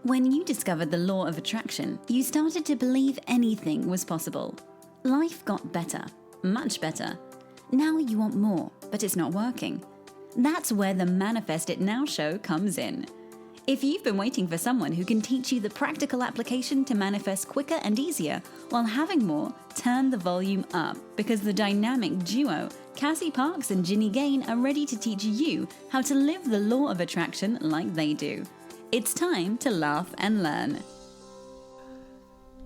When you discovered the law of attraction, you started to believe anything was possible. Life got better, much better. Now you want more, but it's not working. That's where the Manifest It Now show comes in. If you've been waiting for someone who can teach you the practical application to manifest quicker and easier while having more, turn the volume up, because the dynamic duo, Cassie Parks and Ginny Gane, are ready to teach you how to live the law of attraction like they do. It's time to laugh and learn.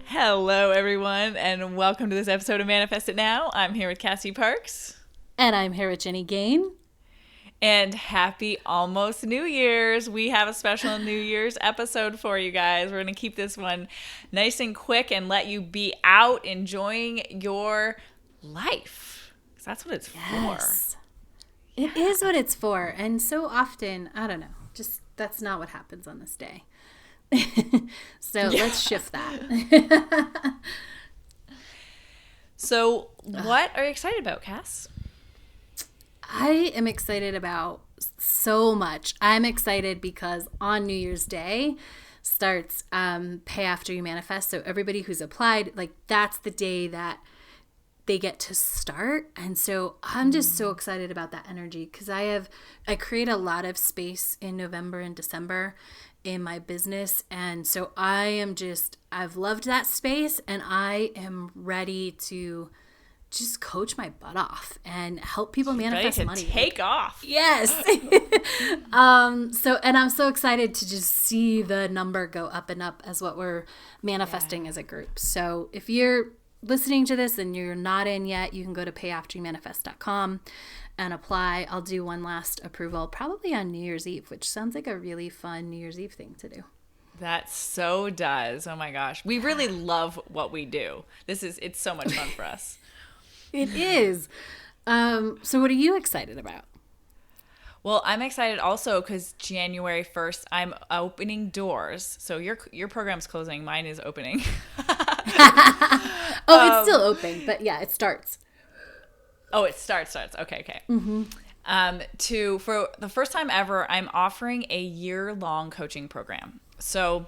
Hello, everyone, and welcome to this episode of Manifest It Now. I'm here with Cassie Parks. And I'm here with Ginny Gane. And happy almost New Year's. We have a special New Year's episode for you guys. We're going to keep this one nice and quick and let you be out enjoying your life. 'Cause that's what it's for. It is what it's for. And so often, I don't know, just that's not what happens on this day. So let's shift that. So what are you excited about, Cass? I am excited about so much. I'm excited because on New Year's Day starts Pay After You Manifest. So everybody who's applied, like that's the day that they get to start. And so I'm just so excited about that energy because I create a lot of space in November and December in my business. And so I've loved that space and I am ready to just coach my butt off and help people manifest money. Take off. Yes. And I'm so excited to just see the number go up and up as what we're manifesting as a group. So if you're listening to this and you're not in yet, you can go to payafteryoumanifest.com and apply. I'll do one last approval probably on New Year's Eve, which sounds like a really fun New Year's Eve thing to do. That so does. Oh my gosh. We really love what we do. It's so much fun for us. It is. So what are you excited about? Well, I'm excited also because January 1st, I'm opening doors. So your program's closing. Mine is opening. It's still open, but yeah, it starts. Oh, it starts. Okay. Mm-hmm. For the first time ever, I'm offering a year-long coaching program. So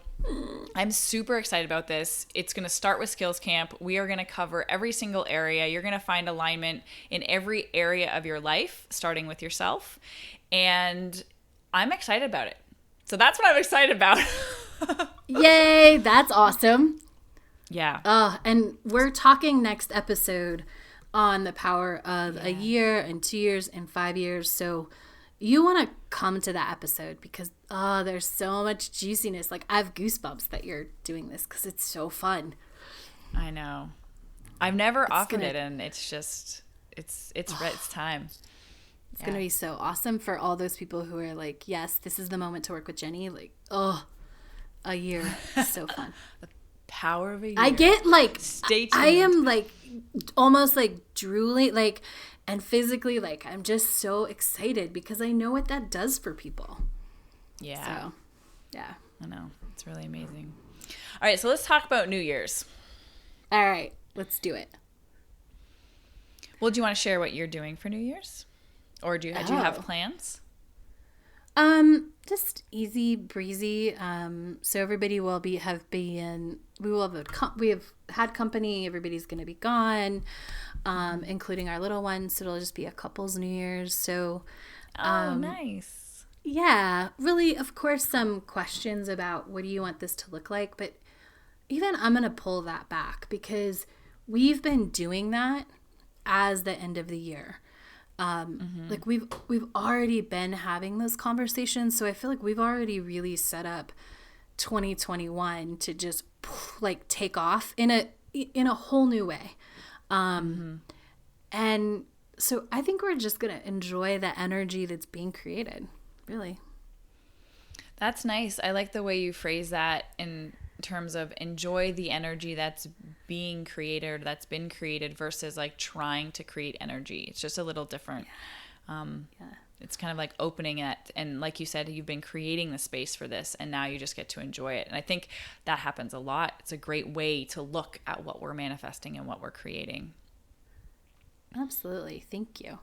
I'm super excited about this. It's going to start with Skills Camp. We are going to cover every single area. You're going to find alignment in every area of your life, starting with yourself. And I'm excited about it. So that's what I'm excited about. Yay, that's awesome. Yeah. And we're talking next episode on the power of a year and 2 years and 5 years. So you want to come to that episode because there's so much juiciness. Like I have goosebumps that you're doing this because it's so fun. I know. I've never offered it, and it's just it's time. It's going to be so awesome for all those people who are like, yes, this is the moment to work with Jenny. Like, a year. So fun. The power of a year. I get like, stay tuned. I am like almost like drooling, like, and physically, like, I'm just so excited because I know what that does for people. Yeah. So, yeah. I know. It's really amazing. All right. So let's talk about New Year's. All right. Let's do it. Well, do you want to share what you're doing for New Year's? Or do you have plans? Just easy breezy. So everybody will we have had company. Everybody's going to be gone, including our little ones. So it'll just be a couple's New Year's. So, nice. Yeah, really, of course, some questions about what do you want this to look like, but even I'm going to pull that back because we've been doing that as the end of the year. Like we've already been having those conversations. So I feel like we've already really set up 2021 to just like take off in a whole new way. And so I think we're just going to enjoy the energy that's being created. Really. That's nice. I like the way you phrase that in terms of enjoy the energy that's being created, that's been created versus like trying to create energy. It's just a little different. It's kind of like opening it. And like you said, you've been creating the space for this and now you just get to enjoy it. And I think that happens a lot. It's a great way to look at what we're manifesting and what we're creating. Absolutely. Thank you.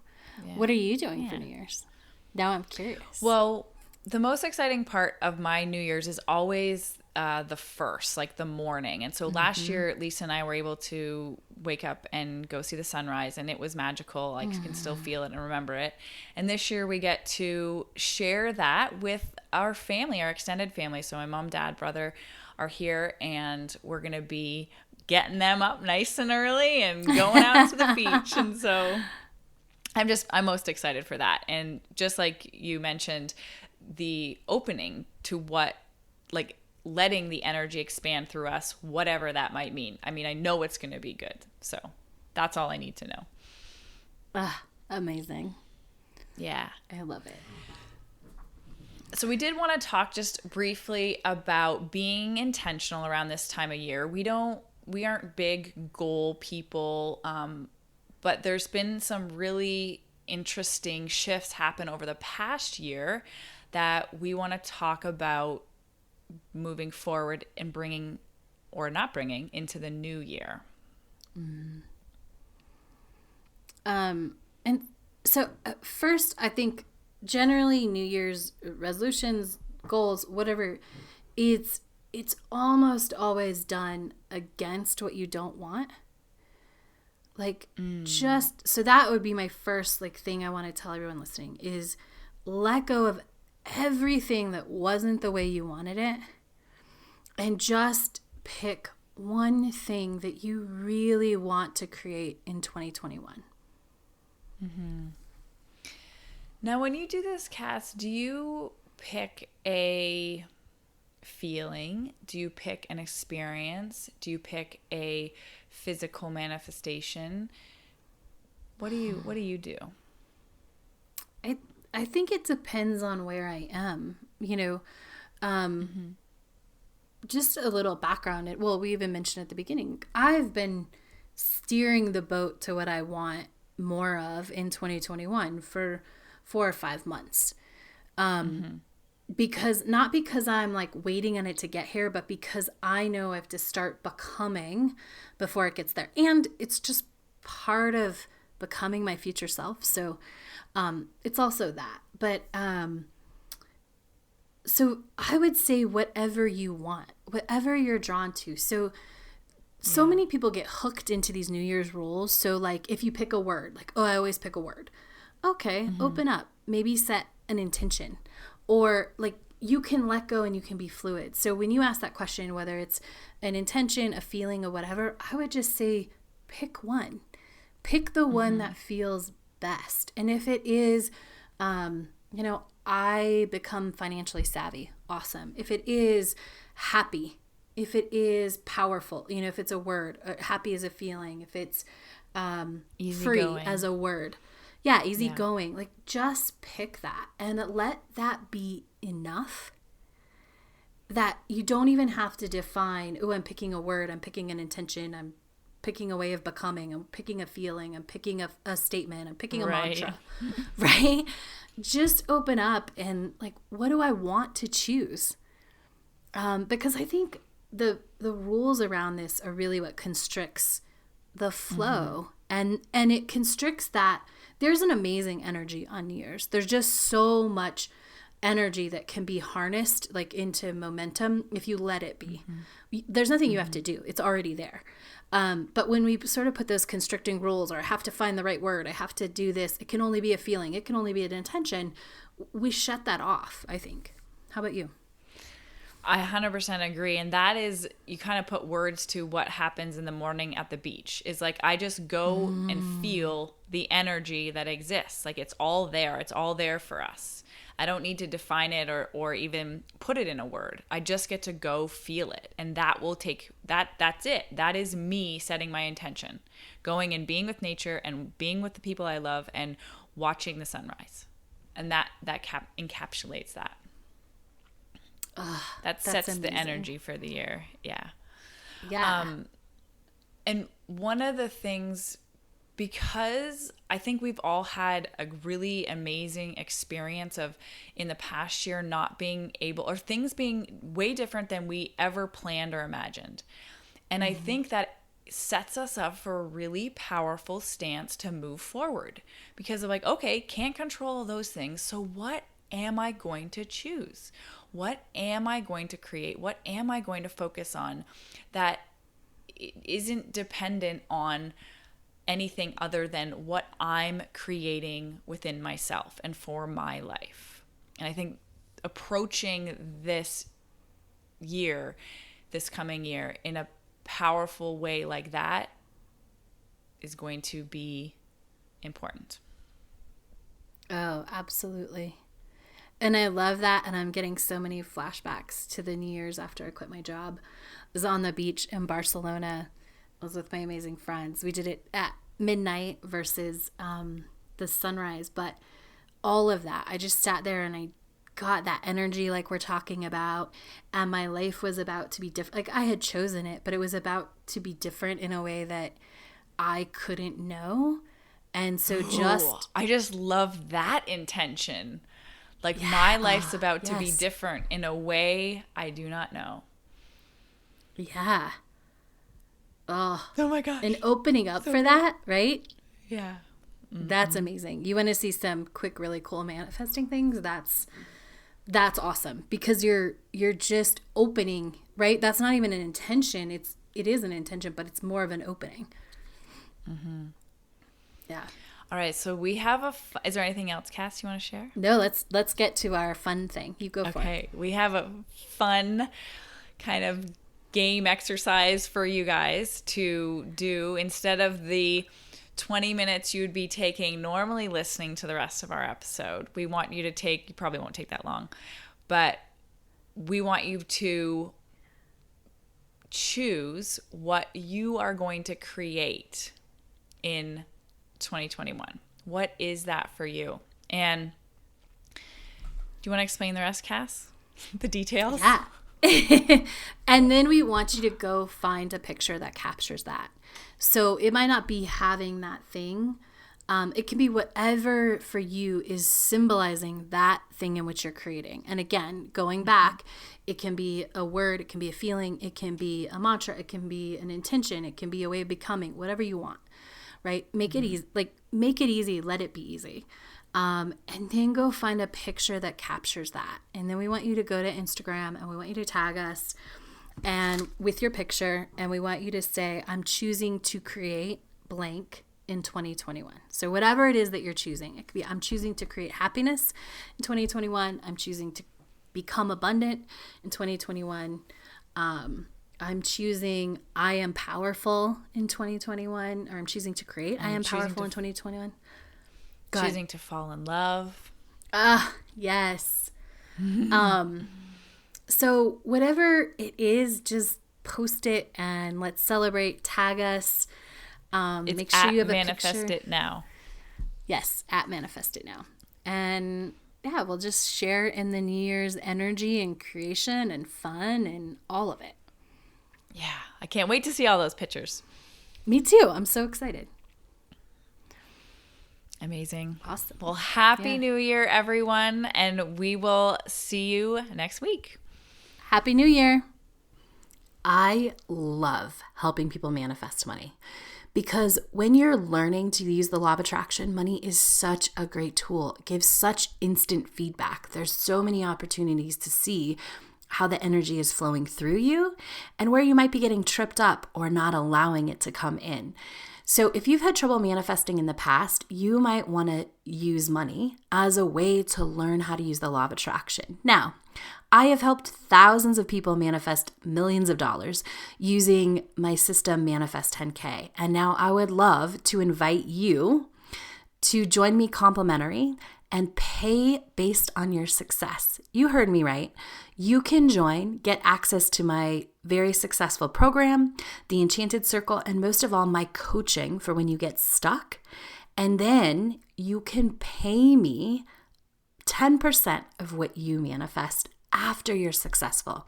Yeah. What are you doing for New Year's? Now I'm curious. Well, the most exciting part of my New Year's is always the first, like the morning. And so last year, Lisa and I were able to wake up and go see the sunrise, and it was magical. I can still feel it and remember it. And this year we get to share that with our family, our extended family. So my mom, dad, brother are here, and we're going to be getting them up nice and early and going out to the beach. And so I'm most excited for that. And just like you mentioned, the opening to what, like, letting the energy expand through us, whatever that might mean. I mean, I know it's going to be good. So that's all I need to know. Amazing. Yeah. I love it. So we did want to talk just briefly about being intentional around this time of year. We aren't big goal people, but there's been some really interesting shifts happen over the past year that we want to talk about moving forward and bringing or not bringing into the new year. And so first, I think generally New Year's resolutions, goals, whatever, it's almost always done against what you don't want. Like, just, so that would be my first, like, thing I want to tell everyone listening is let go of everything that wasn't the way you wanted it and just pick one thing that you really want to create in 2021. Now, when you do this, Cass, do you pick a feeling? Do you pick an experience? Do you pick a physical manifestation? What do you do? I think it depends on where I am, just a little background. Well, we even mentioned at the beginning, I've been steering the boat to what I want more of in 2021 for 4 or 5 months. Because I'm like waiting on it to get here, but because I know I have to start becoming before it gets there. And it's just part of becoming my future self. So it's also that. But so I would say whatever you want, whatever you're drawn to. So many people get hooked into these New Year's rules. So like if you pick a word, like, oh, I always pick a word. Okay, open up. Maybe set an intention. Or like you can let go and you can be fluid. So when you ask that question, whether it's an intention, a feeling, or whatever, I would just say pick one. Pick the one that feels best. And if it is, I become financially savvy, awesome. If it is happy, if it is powerful, if it's a word, happy as a feeling, if it's free going. as a word. Yeah, easygoing. Like, just pick that and let that be enough that you don't even have to define, oh, I'm picking a word, I'm picking an intention, I'm picking a way of becoming, I'm picking a feeling, I'm picking a statement, I'm picking a mantra, right? Just open up and, like, what do I want to choose? Because I think the rules around this are really what constricts the flow. And it constricts that. There's an amazing energy on New Year's. There's just so much energy that can be harnessed, like, into momentum if you let it be. There's nothing you have to do. It's already there. But when we sort of put those constricting rules, or I have to find the right word, I have to do this, it can only be a feeling, it can only be an intention, we shut that off, I think. How about you? I 100% agree. And that is, you kind of put words to what happens in the morning at the beach. Is like, I just go and feel the energy that exists. Like, it's all there. It's all there for us. I don't need to define it or even put it in a word. I just get to go feel it. And that will take, that's it. That is me setting my intention. Going and being with nature and being with the people I love and watching the sunrise. And that encapsulates that. That sets amazing. The energy for the year. Yeah. And one of the things, because I think we've all had a really amazing experience of in the past year not being able, or things being way different than we ever planned or imagined. And I think that sets us up for a really powerful stance to move forward, because of like, okay, can't control those things. So what am I going to choose? what am I going to create? What am I going to focus on that isn't dependent on anything other than what I'm creating within myself and for my life? And I think approaching this coming year in a powerful way like that is going to be important. Oh, absolutely. And I love that. And I'm getting so many flashbacks to the New Year's after I quit my job. I was on the beach in Barcelona. I was with my amazing friends. We did it at midnight versus the sunrise. But all of that, I just sat there and I got that energy like we're talking about. And my life was about to be different. Like I had chosen it, but it was about to be different in a way that I couldn't know. And so I just love that intention. Like my life's about to be different in a way I do not know. Yeah. Oh my gosh. And opening up for that, right? Yeah. Mm-hmm. That's amazing. You want to see some quick, really cool manifesting things? That's awesome because you're just opening, right? That's not even an intention. It is an intention, but it's more of an opening. Mm-hmm. Yeah. All right, so we have is there anything else, Cass, you want to share? No, let's get to our fun thing. You go for it. Okay, we have a fun kind of game exercise for you guys to do. Instead of the 20 minutes you'd be taking normally listening to the rest of our episode, we want you to take, you probably won't take that long, but we want you to choose what you are going to create in 2021. What is that for you? And do you want to explain the rest, Cass? The details? Yeah. And then we want you to go find a picture that captures that. So it might not be having that thing. It can be whatever for you is symbolizing that thing in which you're creating. And again, going back, it can be a word, it can be a feeling, it can be a mantra, it can be an intention, it can be a way of becoming, whatever you want. Right? Make it easy. Make it easy. Let it be easy. And then go find a picture that captures that. And then we want you to go to Instagram and we want you to tag us and with your picture. And we want you to say, I'm choosing to create blank in 2021. So whatever it is that you're choosing, it could be, I'm choosing to create happiness in 2021. I'm choosing to become abundant in 2021. I'm choosing I am powerful in 2021, or I'm choosing to create I am powerful in 2021. Choosing to fall in love. Yes. So whatever it is, just post it and let's celebrate. Tag us. Make sure you have a Manifest picture. It Now. Yes, at Manifest It Now. And yeah, we'll just share in the New Year's energy and creation and fun and all of it. Yeah, I can't wait to see all those pictures. Me too. I'm so excited. Amazing. Awesome. Well, Happy New Year, everyone, and we will see you next week. Happy New Year. I love helping people manifest money because when you're learning to use the law of attraction, money is such a great tool. It gives such instant feedback. There's so many opportunities to see how the energy is flowing through you and where you might be getting tripped up or not allowing it to come in. So if you've had trouble manifesting in the past, you might want to use money as a way to learn how to use the law of attraction. Now, I have helped thousands of people manifest millions of dollars using my system Manifest 10K. And now I would love to invite you to join me complimentary and pay based on your success. You heard me right. You can join, get access to my very successful program, the Enchanted Circle, and most of all, my coaching for when you get stuck. And then you can pay me 10% of what you manifest after you're successful.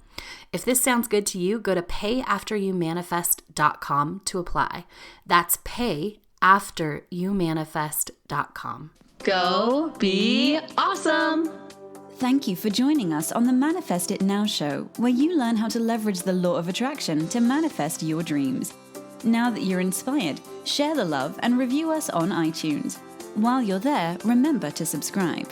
If this sounds good to you, go to payafteryoumanifest.com to apply. That's payafteryoumanifest.com. Go be awesome! Thank you for joining us on the Manifest It Now show, where you learn how to leverage the law of attraction to manifest your dreams. Now that you're inspired, share the love and review us on iTunes. While you're there, remember to subscribe.